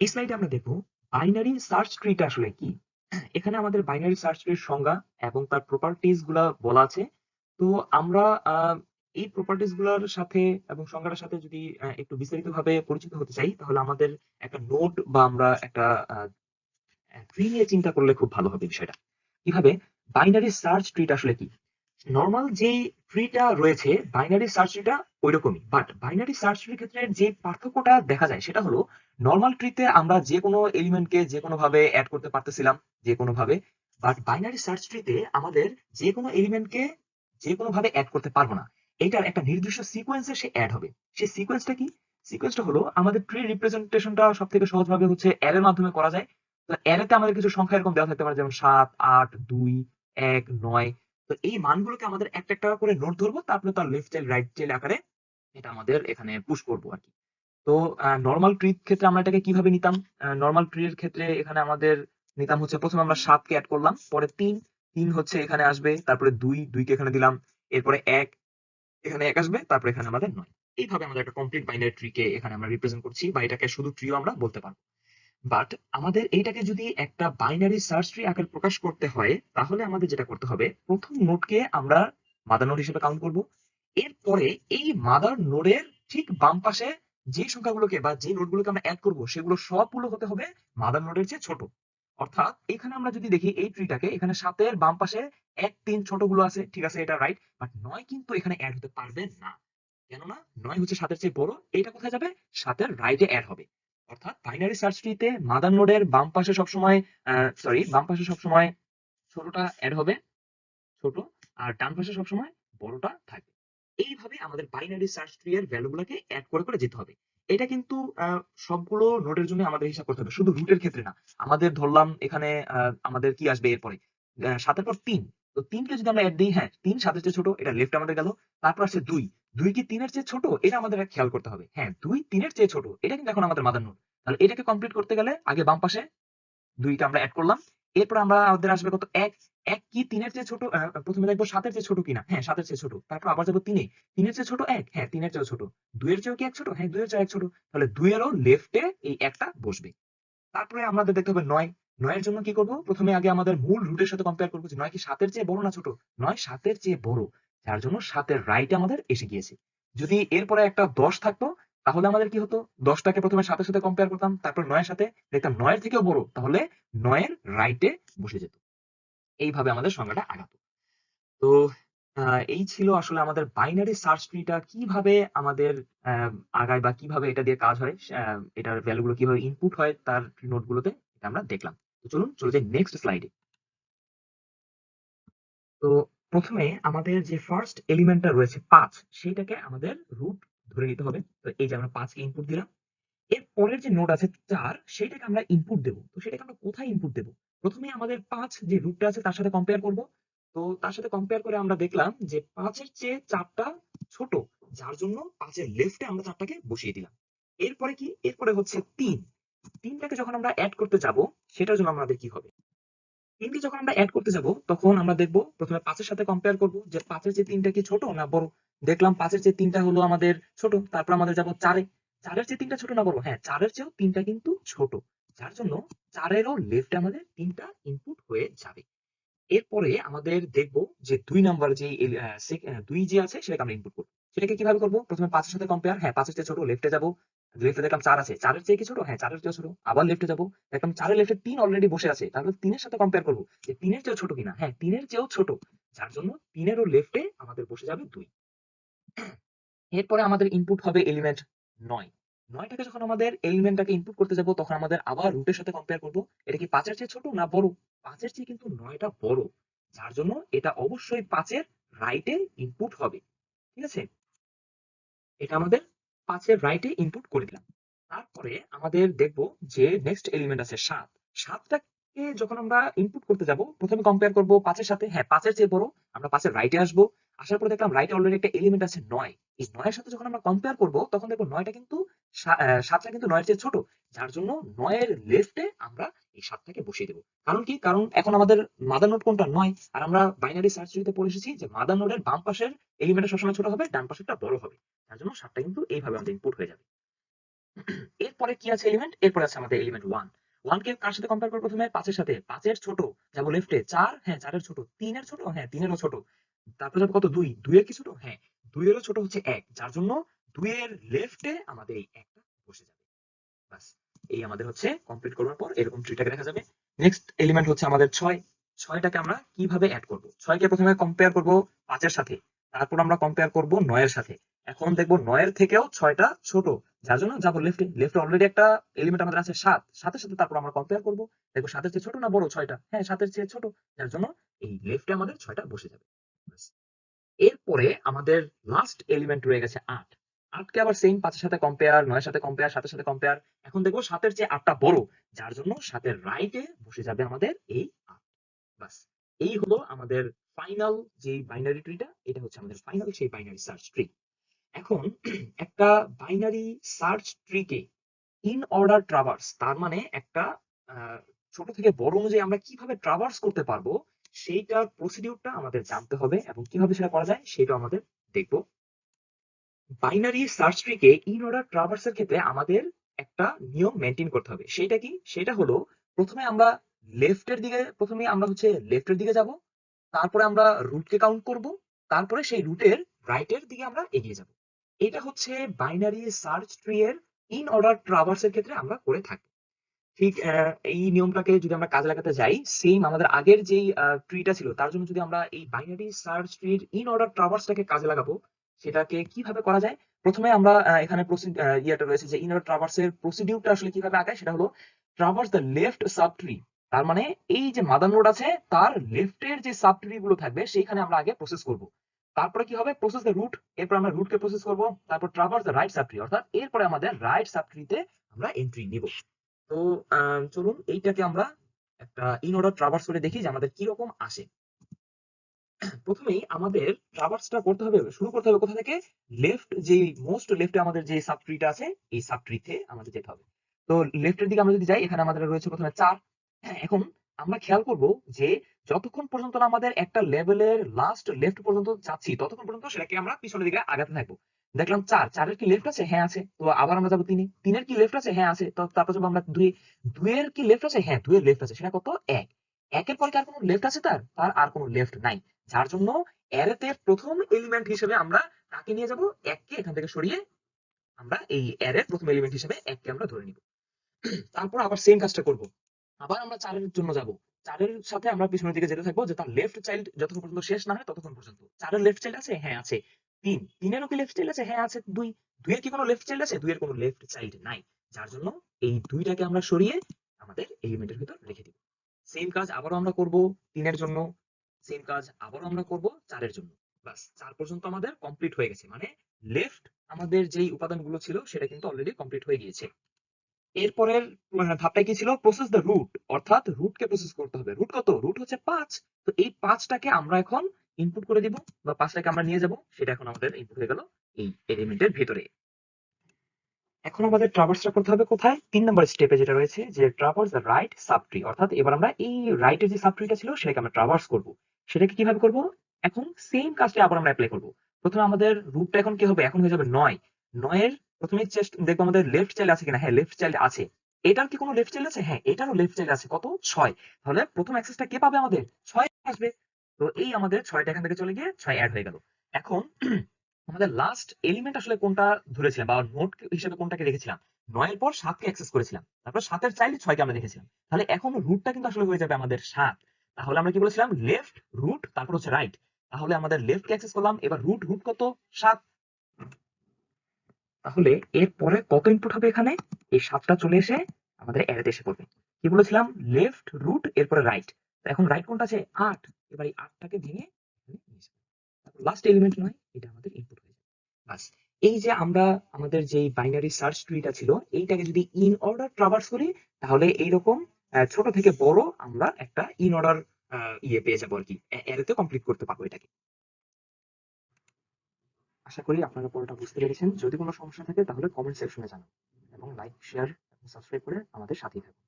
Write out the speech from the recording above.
এই স্লাইডে আমরা দেখব বাইনারি সার্চ ট্রিটা আসলে কি। এখানে আমাদের বাইনারি সার্চ ট্রির সংজ্ঞা এবং তার প্রপার্টিজ গুলা বলা আছে। তো আমরা এই প্রপার্টিজ গুলার সাথে এবং সংজ্ঞাটার সাথে যদি একটু বিস্তারিতভাবে পরিচিত হতে চাই, তাহলে আমাদের একটা নোট বা আমরা একটা ট্রি নিয়ে চিন্তা করলে খুব ভালো হবে বিষয়টা। কিভাবে বাইনারি সার্চ ট্রিটা আসলে কি? নরমাল যে ট্রিটা রয়েছে বাইনারি সার্চ ট্রিটা ওইরকমই, বাট বাইনারি সার্চ ট্রির ক্ষেত্রে যে পার্থক্যটা দেখা যায় সেটা হলো নরমাল ট্রিতে আমরা যে কোনো এলিমেন্টকে যে কোনো ভাবে অ্যাড করতে পারতেছিলাম, যে কোনো ভাবে। বাট বাইনারি সার্চ ট্রিতে আমাদের যে কোনো এলিমেন্টকে যে কোনো ভাবে অ্যাড করতে পারবো না। এটার একটা নির্দিষ্ট সিকোয়েন্সে সে অ্যাড হবে। সেই সিকোয়েন্সটা কি? সিকোয়েন্সটা হলো আমাদের ট্রি রিপ্রেজেন্টেশনটা সব থেকে সহজভাবে হচ্ছে অ্যারের মাধ্যমে করা যায়। তো অ্যারেতে আমাদের কিছু সংখ্যা এরকম দেওয়া থাকতে পারে, যেমন ৭, ৮, ২, ১, ৯। তো এই মানগুলোকে আমাদের একটা একটা করে নোট ধরবো, তারপরে তার লেফট চাইল্ড রাইট চাইল্ড আকারে এটা আমাদের এখানে পুশ করবো আর কি। তো নর্মাল ট্রির ক্ষেত্রে আমরা এটাকে কিভাবে নিতাম? নর্মাল ট্রির ক্ষেত্রে এখানে আমাদের নিতাম হচ্ছে প্রথমে আমরা ৭ কে অ্যাড করলাম, পরে ৩, ৩ হচ্ছে এখানে আসবে, তারপরে ২, ২ কে এখানে দিলাম, এরপরে ১, এখানে ১ আসবে, তারপরে এখানে আমাদের ৯। এইভাবে আমরা একটা কমপ্লিট বাইনারি ট্রি কে এখানে আমরা রিপ্রেজেন্ট করছি, বা এটাকে শুধু ট্রিও আমরা বলতে পারবো। বাট আমাদের এইটাকে যদি একটা বাইনারি সার্চ ট্রি আকারে প্রকাশ করতে হয়, তাহলে আমাদের যেটা করতে হবে, প্রথম নোডকে আমরা মাদার নোড হিসেবে কাউন্ট করব। এরপরে এই মাদার নোডের ঠিক বাম পাশে যে সংখ্যাগুলোকে বা যে নোডগুলোকে আমরা অ্যাড করব, সেগুলো সবগুলো হতে হবে মাদার নোডের চেয়ে ছোট। অর্থাৎ এখানে আমরা যদি দেখি এই ট্রিটাকে, এখানে ৭ এর বাম পাশে ১, ৩ ছোটগুলো আছে, ঠিক আছে, এটা রাইট। বাট ৯ কিন্তু এখানে অ্যাড হতে পারবে না। কেননা ৯ হচ্ছে ৭-এর চেয়ে বড়। এটা কোথায় যাবে? ৭-এর রাইটে অ্যাড হবে। অর্থাৎ বাইনারি সার্চ ট্রিতে মাদার নোডের বাম পাশে সবসময় বাম পাশে সবসময় ছোটটা অ্যাড হবে, ছোট। আর ডান পাশে সবসময় বড়টা থাকবে। এইভাবে আমাদের বাইনারি সার্চ ট্রি এর ভ্যালু গুলোকে অ্যাড করে করে যেতে হবে। এটা কিন্তু সবগুলো নোডের জন্য আমাদের হিসাব করতে হবে, শুধু রুটের ক্ষেত্রে না। আমাদের ধরলাম এখানে আমাদের কি আসবে এরপরে? ৭ এর পর ৩। তো ৩ কে যদি আমরা অ্যাড দিই, হ্যাঁ, ৩ ৭ এর চেয়ে ছোট, এটা লেফট আমাদের গেল। তারপর আসছে ২। ২ কি ৩ এর চেয়ে ছোট? এটা আমাদের খেয়াল করতে হবে। হ্যাঁ, ২ ৩ এর চেয়ে ছোট। এটা কিন্তু এখন আমাদের মাদার নোড। তাহলে এটাকে কমপ্লিট করতে গেলে আগে বাম পাশে ২ টা আমরা এড করলাম। এরপর আমাদের আসবে কত? ১। ১ কি ৩ এর চেয়ে ছোট? প্রথমে দেখবো ৭ এর চেয়ে ছোট কিনা। হ্যাঁ, ৭ এর চেয়ে ছোট। তারপর আবার যাবো ৩ এ। ৩ এর চেয়ে ছোট ১? হ্যাঁ, ৩ এর চেয়েও ছোট। ২ এর চেয়েও কি ১ ছোট? হ্যাঁ, ২ এর চেয়েও ১ ছোট। তাহলে ২ এরও লেফটে এই ১ টা বসবে। তারপরে আমাদের দেখতে হবে ৯। ৯ এর জন্য কি করব? প্রথমে আগে আমাদের মূল রুটের সাথে কম্পেয়ার করব যে ৯ কি ৭ এর চেয়ে বড় না ছোট? ৯ ৭ এর চেয়ে বড়। যার জন্য ৭ এর রাইটে আমাদের এসে গিয়েছে। যদি এরপরে একটা ১০ থাকতো, তাহলে আমাদের কি হতো? ১০ টাকে প্রথমে ৭ এর সাথে কম্পেয়ার করতাম, তারপর ৯ এর সাথে, দেখতাম ৯ এর থেকেও বড়। তাহলে ৯ এর রাইটে বসে যেত। এইভাবে আমাদের সংজ্ঞাটা আগাতো। তো এই ছিল আসলে আমাদের বাইনারি সার্চ ট্রিটা কিভাবে আমাদের আ আগায়, বা কিভাবে এটা দিয়ে কাজ হয়। এটার ভ্যালু গুলো কিভাবে ইনপুট হয় তার নোট গুলোতে, এটা আমরা দেখলাম। তো চলুন চলে যাই নেক্সট স্লাইডে। তো প্রথমে আমাদের যে ফার্স্ট এলিমেন্টটা রয়েছে ৫, সেইটাকে আমাদের রুট ধরে নিতে হবে। তো এই যে আমরা ৫ কে ইনপুট দিলাম। এর পরের যে নোড আছে ৪, সেটাকে আমরা ইনপুট দেব। তো সেটাকে আমরা কোথায় ইনপুট দেব? প্রথমে আমাদের ৫ যে রুটটা আছে তার সাথে কম্পেয়ার করব। তো তার সাথে কম্পেয়ার করে আমরা দেখলাম যে ৫ এর চেয়ে ৪ টা ছোট। যার জন্য ৫ এর লেফটে আমরা ৪ টাকে বসিয়ে দিলাম। এরপরে কি? এরপরে হচ্ছে ৩। ৩ টাকে যখন আমরা এড করতে যাব, সেটার জন্য আমাদের কি হবে? ৩ কে যখন আমরা এড করতে যাব, তখন আমরা দেখব প্রথমে ৫ এর সাথে কম্পেয়ার করব যে ৫ এর চেয়ে ৩ টা কি ছোট না বড়? দেখলাম ৫ এর চেয়ে ৩ টা হলো আমাদের ছোট। তারপর আমাদের যাব ৪ এ। ৪ এর চেয়ে ৩ টা ছোট না বড়? হ্যাঁ, ৪ এর চেয়েও ৩ টা কিন্তু ছোট। যার জন্য ৪ এরও লেফটে আমাদের ৩ টা ইনপুট হয়ে যাবে। এরপরে আমাদের দেখব যে ২ নাম্বার যে ২ যে আছে সেটাকে আমরা ইনপুট করব। সেটাকে কিভাবে করব? প্রথমে ৫ এর সাথে কম্পেয়ার, হ্যাঁ, ৫ এর চেয়ে ছোট, লেফটে যাব। লেফটে দেখলাম ৪ আছে। ৪ এর চেয়ে কি ছোট? হ্যাঁ, ৪ এর চেয়েও ছোট। আবার লেফটে যাব। দেখলাম ৪ এর লেফটে ৩ অলরেডি বসে আছে। তাহলে ৩ এর সাথে কম্পেয়ার করব যে ৩ এর চেয়েও ছোট কিনা। হ্যাঁ, ৩ এর চেয়েও ছোট। যার জন্য ৩ এরও লেফটে আমাদের বসে যাবে ২। এরপরে আমাদের ইনপুট হবে এলিমেন্ট ৯। ৯ টাকে যখন আমাদের এলিমেন্টটাকে ইনপুট করতে যাব, তখন আমাদের আবার রুটের সাথে কম্পেয়ার করব। এটা কি ৫ এর চেয়ে ছোট না বড়? ৫ এর চেয়ে কিন্তু ৯ টা বড়। যার জন্য এটা অবশ্যই ৫ এর রাইটে ইনপুট হবে। ঠিক আছে? এটা আমাদের ৫ এর রাইটে ইনপুট করে দিলাম। তারপরে আমাদের দেখব যে নেক্সট এলিমেন্ট আছে ৭। ৭ টাকে যখন আমরা ইনপুট করতে যাব, প্রথমে কম্পেয়ার করব ৫ এর সাথে। হ্যাঁ, ৫ এর চেয়ে বড়। আমরা ৫ এর রাইটে আসবো। আসার পরে দেখলাম রাইটে অলরেডি একটা এলিমেন্ট আছে ৯। এই ৯ এর সাথে যখন আমরা কম্পেয়ার করব, তখন দেখব ৯ টা কিন্তু ৭ টা কিন্তু ৯ এর চেয়ে ছোট। যার জন্য ৯ এর লেফটে আমরা এই ৭ টাকে বসিয়ে দেব। কারণ কি? কারণ এখন আমাদের মাদার নোড কোনটা? ৯। আর আমরা বাইনারি সার্চ ট্রিতে পড়ে এসেছি যে মাদার নোডের বাম পাশের এলিমেন্টটা সবসময় ছোট হবে, ডান পাশেরটা বড় হবে। তার জন্য ৭ টা কিন্তু এইভাবে আমাদের ইনপুট হয়ে যাবে। এরপরে কি আছে এলিমেন্ট, এরপরে আছে আমাদের এলিমেন্ট ওয়ান। ওয়ানকে কার সাথে কম্পেয়ার করবো প্রথমে? পাঁচের সাথে। পাঁচের ছোট যাবো লেফটে, চার, হ্যাঁ চারের ছোট। তিনের ছোট, হ্যাঁ তিনেরও ছোট। তারপরে যাবো কত? দুই, দুইয়ের কি ছোট? হ্যাঁ দুইয়েরও ছোট হচ্ছে এক, যার জন্য দুইয়ের লেফটে আমাদের এই একটা বসে যাবে। বাস, এই আমাদের হচ্ছে কমপ্লিট করার পর এরকম ট্রিটাকে দেখা যাবে। নেক্সট এলিমেন্ট হচ্ছে আমাদের ছয়। ছয়টাকে আমরা কিভাবে অ্যাড করব? ছয়কে প্রথমে কম্পেয়ার করব পাঁচের সাথে, তারপর আমরা কম্পেয়ার করব নয়ের সাথে। এখন দেখবো নয়ের থেকেও ছয়টা ছোট, যার জন্য যাবো লেফটে। লেফটে অলরেডি একটা এলিমেন্ট আমাদের আছে সাত, সাতের সাথে তারপর আমরা কম্পেয়ার করবো, দেখবো সাতের চেয়ে ছোট না বড় ছয়টা? হ্যাঁ সাতের চেয়ে ছোট, যার জন্য এই লেফটে আমাদের ছয়টা বসে যাবে। ব্যাস। এরপরে আমাদের লাস্ট এলিমেন্ট রয়ে গেছে আট। আটকে আবার সেম পাঁচের সাথে কম্পেয়ার, নয়ের সাথে কম্পেয়ার, সাতের সাথে কম্পেয়ার। এখন দেখবো সাতের চেয়ে আটটা বড়, যার জন্য সাতের রাইটে বসে যাবে আমাদের এই আট। বাস, এই হলো আমাদের ফাইনাল যে বাইনারি ট্রিটা, এটা হচ্ছে আমাদের ফাইনাল সেই বাইনারি সার্চ ট্রি। এখন একটা বাইনারি সার্চ ট্রিকে ইন অর্ডার ট্রাভার্স, তার মানে একটা আহ, ছোট থেকে বড় অনুযায়ী আমরা কিভাবে ট্রাভার্স করতে পারবো সেইটার প্রসিডিউরটা আমাদের জানতে হবে, এবং কিভাবে সেটা করা যায় সেটা আমাদের দেখবো। বাইনারি সার্চ ট্রিকে ইন অর্ডার ট্রাভার্সের ক্ষেত্রে আমাদের একটা নিয়ম মেনটেন করতে হবে। সেটা কি? সেটা হলো প্রথমে আমরা লেফটের দিকে যাব, তারপরে আমরা রুটকে কাউন্ট করব, তারপরে সেই রুটের রাইটের দিকে আমরা এগিয়ে যাব। এটা হচ্ছে বাইনারি সার্চ ট্রি এর ইন অর্ডার ট্রাভার্সের ক্ষেত্রে আমরা করে থাকি। ঠিক এই নিয়মটাকে যদি আমরা কাজে লাগাতে যাই, সেম আমাদের আগের যেই ট্রিটা ছিল তার জন্য যদি আমরা এই বাইনারি সার্চ ট্রির ইন অর্ডার ট্রাভার্সটাকে কাজে লাগাবো, সেটাকে কিভাবে করা যায়? প্রথমে আমরা এখানে ইয়েটা রয়েছে যে ইন অর্ডার ট্রাভার্সের প্রসিডিউরটা আসলে কিভাবে আগায়, সেটা হলো traverse the left sub tree. তার মানে এই যে মাদার নোড আছে তার লেফটের যে সাব ট্রি গুলো থাকবে সেইখানে আমরা আগে প্রসেস করব। তারপরে কি হবে? প্রসেস দ্য রুট, এরপর আমরা রুটকে প্রসেস করব। তারপর traverse the right sub tree, অর্থাৎ এরপরে আমাদের রাইট সাব ট্রিতে আমরা এন্ট্রি নিব। তো চলুন এইটাকে আমরা একটা ইন অর্ডার ট্রাভার্স করে দেখি যে আমাদের কিরকম আসে। প্রথমেই আমাদের ট্রাভার্সটা করতে হবে, শুরু করতে হবে কোথা থেকে? লেফট, যে মোস্ট লেফটে আমাদের যে সাব ট্রিটা আছে এই সাব ট্রিতে আমাদের যেতে হবে। তো লেফটের দিকে আমরা যদি যাই, এখানে আমাদের রয়েছে প্রথমে চার। হ্যাঁ, এখন আমরা খেয়াল করব যে যতক্ষণ পর্যন্ত না আমাদের একটা লেভেলের লাস্ট লেফট পর্যন্ত যাচ্ছি, ততক্ষণ পর্যন্ত সেটাকে আমরা পিছনের দিকে আগাতে থাকবো। দেখলাম চার, চারের কি লেফট আছে? হ্যাঁ আছে। তো আবার আমরা যাবো তিনে, তিনের কি লেফট আছে? হ্যাঁ আছে। তো তারপর যাবো আমরা দুই, দুইয়ের কি লেফট আছে? হ্যাঁ দুইয়ের লেফট আছে। সেটা কত? এক। একের পর কি আর কোনো লেফট আছে? তার তার আর কোনো লেফট নাই, যার জন্য অ্যারেতে প্রথম এলিমেন্ট হিসেবে আমরা কাকে নিয়ে যাব? এককে এখান থেকে সরিয়ে আমরা এই অ্যারের প্রথম এলিমেন্ট হিসেবে এককে আমরা ধরে নিব। তারপর আবার সেম কাজটা করব, আবার আমরা চারের জন্য যাব। চারের সাথে আমরা পিছনের দিকে যেতে থাকবো যে তার লেফট চাইল্ড যতক্ষণ পর্যন্ত শেষ না হয় ততক্ষণ পর্যন্ত। চারের লেফট চাইল্ড আছে? হ্যাঁ আছে। তিন, তিনেরও কি লেফট চাইল্ড আছে? হ্যাঁ আছে। দুই, দুইয়ের কি কোনো লেফট চাইল্ড আছে? দুইয়ের কোনো লেফট চাইল্ড নাই, যার জন্য এই দুইটাকে আমরা সরিয়ে আমাদের এলিমেন্টের ভিতর রেখে দিব। সেম কাজ আবারও আমরা করব তিনের জন্য, সেম কাজ আবারও আমরা করব চারের জন্য। বাস, চার পর্যন্ত আমাদের কমপ্লিট হয়ে গেছে, মানে লেফট আমাদের যেই উপাদানগুলো ছিল সেটা কিন্তু অলরেডি কমপ্লিট হয়ে গিয়েছে। এরপরের ধাপটা কি ছিল? প্রসেস দ্য রুট, অর্থাৎ রুটকে প্রসেস করতে হবে। রুট কত? রুট হচ্ছে পাঁচ। তো এই পাঁচটাকে আমরা এখন ইনপুট করে দিব, বা পাঁচটাকে আমরা নিয়ে যাব, সেটা এখন আমাদের ইনপুট হয়ে গেল এই এলিমেন্টের ভেতরে। এখন আমাদের ট্রাভার্সটা করতে হবে কোথায়? ৩ নম্বর স্টেপে যেটা রয়েছে যে traverse the right sub tree, অর্থাৎ এবার আমরা এই রাইটের যে সাব ট্রিটা ছিল সেটাকে আমরা ট্রাভার্স করব। সেটাকে কিভাবে করব? এখন সেম কাজটা আবার আমরা অ্যাপ্লাই করব। প্রথমে আমাদের রুটটা এখন কি হবে? এখন হয়ে যাবে ৯। ৯ এর প্রথমে চেস্ট দেখবো আমাদের লেফট চাইল্ড আছে কিনা। হ্যাঁ লেফট চাইল্ড আছে। এটার কি কোনো লেফট চাইল্ড আছে? হ্যাঁ এটারও লেফট চাইল্ড আছে। কত? ৬। তাহলে প্রথম অ্যাক্সেসটা কে পাবে? আমাদের ৬ আসবে। তো এই আমাদের ৬টা এখান থেকে চলে গিয়ে ৬ অ্যাড হয়ে গেল। এখন আমাদের লাস্ট এলিমেন্ট আসলে কোনটা ধরেছিলাম, বা নোট হিসেবে কোনটাকে রেখেছিলাম? ৯ এর পর ৭ কে অ্যাক্সেস করেছিলাম। তারপর ৭ এর চাইল্ড ৬ কে আমরা রেখেছিলাম। তাহলে এখন রুটটা কিন্তু আসলে হয়ে যাবে আমাদের ৭। তাহলে আমরা কি বলেছিলাম? লেফট, রুট, তারপর হচ্ছে রাইট। তাহলে আমাদের লেফট কে অ্যাক্সেস করলাম, এবার রুট, রুট কত? ৭। তাহলে এরপরে কত ইনপুট হবে এখানে? এই ৭টা চলে এসে আমাদের অ্যারেতে এসে পড়বে। কি বলেছিলাম? লেফট, রুট, এরপরে রাইট। এখন রাইট কোনটা আছে? ৮। এবার এই ৮টাকে ভেঙে লাস্ট এলিমেন্ট নয়, এটা আমাদের ইনপুট হয়ে যাবে। বাস, এই যে আমরা আমাদের যে বাইনারি সার্চ ট্রিটা ছিল এইটাকে যদি ইন অর্ডার ট্রাভার্স করি, তাহলে এইরকম ছোট থেকে বড় আমরা একটা ইন অর্ডার পেয়ে যাবো আর কি, অ্যারেতে কমপ্লিট করতে পারবো এটাকে। আশা করি আপনারা পুরোটা বুঝতে পেরেছেন। যদি কোনো সমস্যা থাকে তাহলে কমেন্ট সেকশনে জানান, এবং লাইক, শেয়ার, সাবস্ক্রাইব করে আমাদের সাথেই থাকুন।